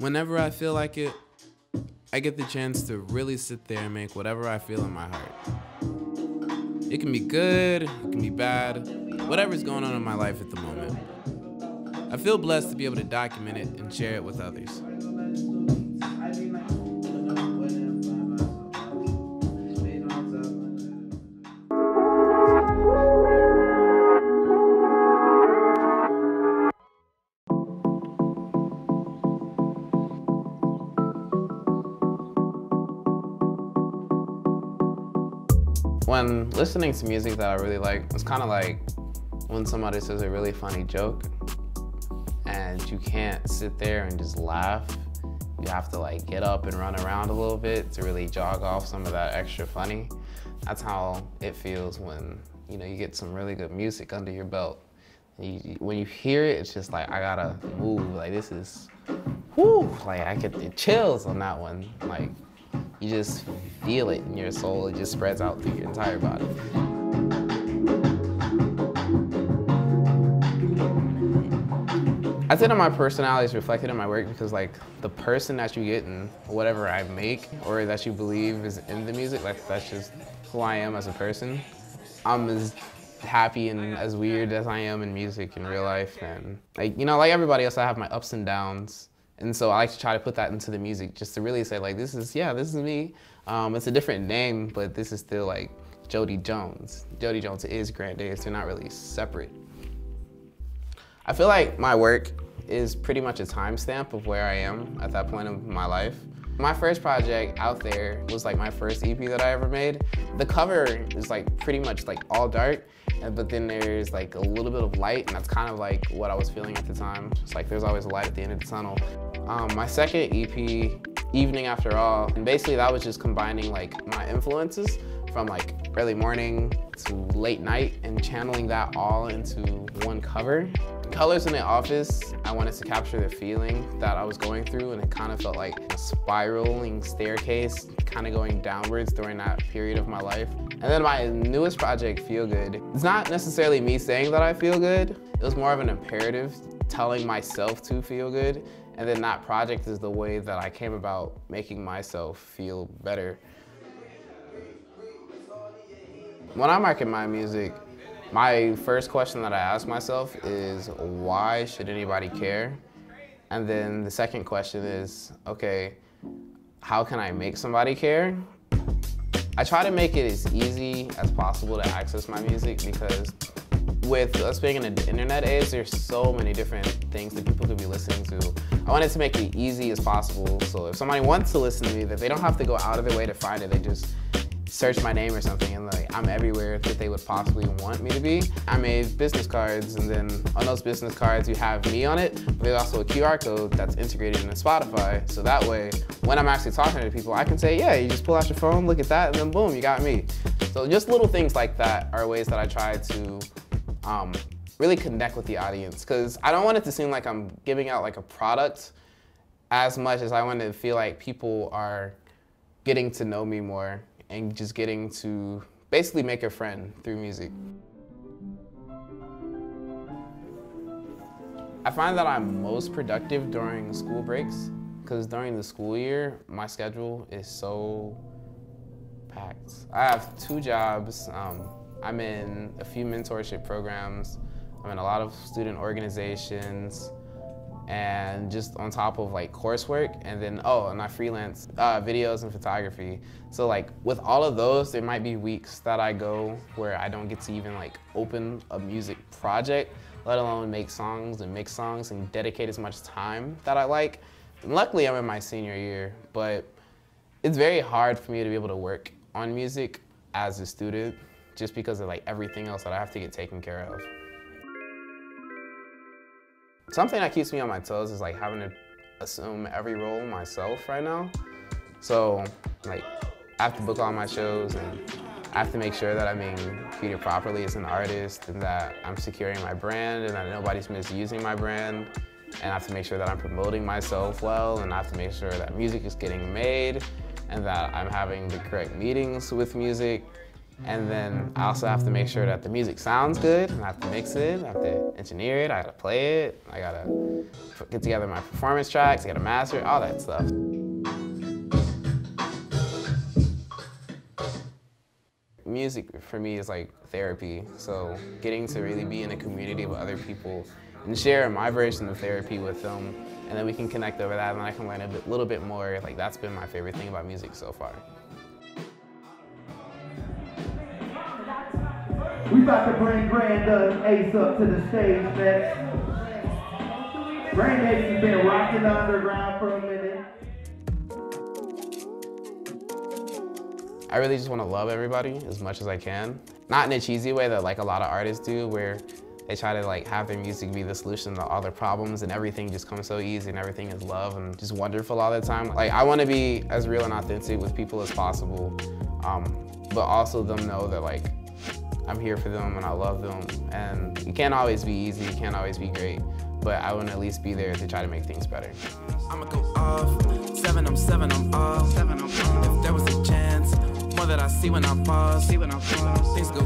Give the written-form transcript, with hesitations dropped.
Whenever I feel like it, I get the chance to really sit there and make whatever I feel in my heart. It can be good, it can be bad, whatever's going on in my life at the moment. I feel blessed to be able to document it and share it with others. When listening to music that I really like, it's kind of like when somebody says a really funny joke and you can't sit there and just laugh. You have to like get up and run around a little bit to really jog off some of that extra funny. That's how it feels when you get some really good music under your belt. When you hear it, it's just like, I gotta move. Like this is, whoo, like I get the chills on that one. Like, you just feel it in your soul. It just spreads out through your entire body. I think that my personality is reflected in my work because like the person that you get in whatever I make or that you believe is in the music, like that's just who I am as a person. I'm as happy and as weird as I am in music in real life, and like everybody else, I have my ups and downs. And so I like to try to put that into the music just to really say like, this is me. It's a different name, but this is still like Jody Jones. Jody Jones is GrandAce. They're not really separate. I feel like my work is pretty much a timestamp of where I am at that point of my life. My first project out there was like my first EP that I ever made. The cover is like pretty much like all dark, but then there's like a little bit of light, and that's kind of like what I was feeling at the time. It's like there's always a light at the end of the tunnel. My second EP, Evening After All, and basically that was just combining like my influences from like early morning to late night and channeling that all into one cover. Colors in the Office, I wanted to capture the feeling that I was going through, and it kind of felt like a spiraling staircase kind of going downwards during that period of my life. And then my newest project, Feel Good, it's not necessarily me saying that I feel good. It was more of an imperative telling myself to feel good. And then that project is the way that I came about making myself feel better. When I'm making my music, my first question that I ask myself is, why should anybody care? And then the second question is, okay, how can I make somebody care? I try to make it as easy as possible to access my music because with us being in the internet age, there's so many different things that people could be listening to. I wanted to make it easy as possible, so if somebody wants to listen to me, that they don't have to go out of their way to find it. They just search my name or something, and like I'm everywhere that they would possibly want me to be. I made business cards, and then on those business cards you have me on it, but there's also a QR code that's integrated into Spotify, so that way when I'm actually talking to people, I can say, yeah, you just pull out your phone, look at that, and then boom, you got me. So just little things like that are ways that I try to really connect with the audience, because I don't want it to seem like I'm giving out like a product as much as I want to feel like people are getting to know me more and just getting to basically make a friend through music. I find that I'm most productive during school breaks, because during the school year, my schedule is so packed. I have 2 jobs. I'm in a few mentorship programs. I'm in a lot of student organizations, and just on top of like coursework, and then and I freelance videos and photography. So like with all of those, there might be weeks that I go where I don't get to even like open a music project, let alone make songs and mix songs and dedicate as much time that I like. And luckily I'm in my senior year, but it's very hard for me to be able to work on music as a student just because of like everything else that I have to get taken care of. Something that keeps me on my toes is like having to assume every role myself right now. So like I have to book all my shows, and I have to make sure that I'm being treated properly as an artist, and that I'm securing my brand, and that nobody's misusing my brand. And I have to make sure that I'm promoting myself well, and I have to make sure that music is getting made, and that I'm having the correct meetings with music. And then I also have to make sure that the music sounds good, and I have to mix it, I have to engineer it, I gotta play it, I gotta get together my performance tracks, I gotta master it, all that stuff. Music for me is like therapy, so getting to really be in a community with other people and share my version of therapy with them, and then we can connect over that and I can learn a little bit more. Like, that's been my favorite thing about music so far. We about to bring GrandAce up to the stage next. GrandAce has been rocking the underground for a minute. I really just want to love everybody as much as I can. Not in a cheesy way that like a lot of artists do, where they try to like have their music be the solution to all their problems and everything just comes so easy and everything is love and just wonderful all the time. Like, I want to be as real and authentic with people as possible, but also them know that like I'm here for them and I love them. And it can't always be easy, it can't always be great, but I want to at least be there to try to make things better. I'ma go off, 7 I'm off. If there was a chance, more that I see when I pause, things go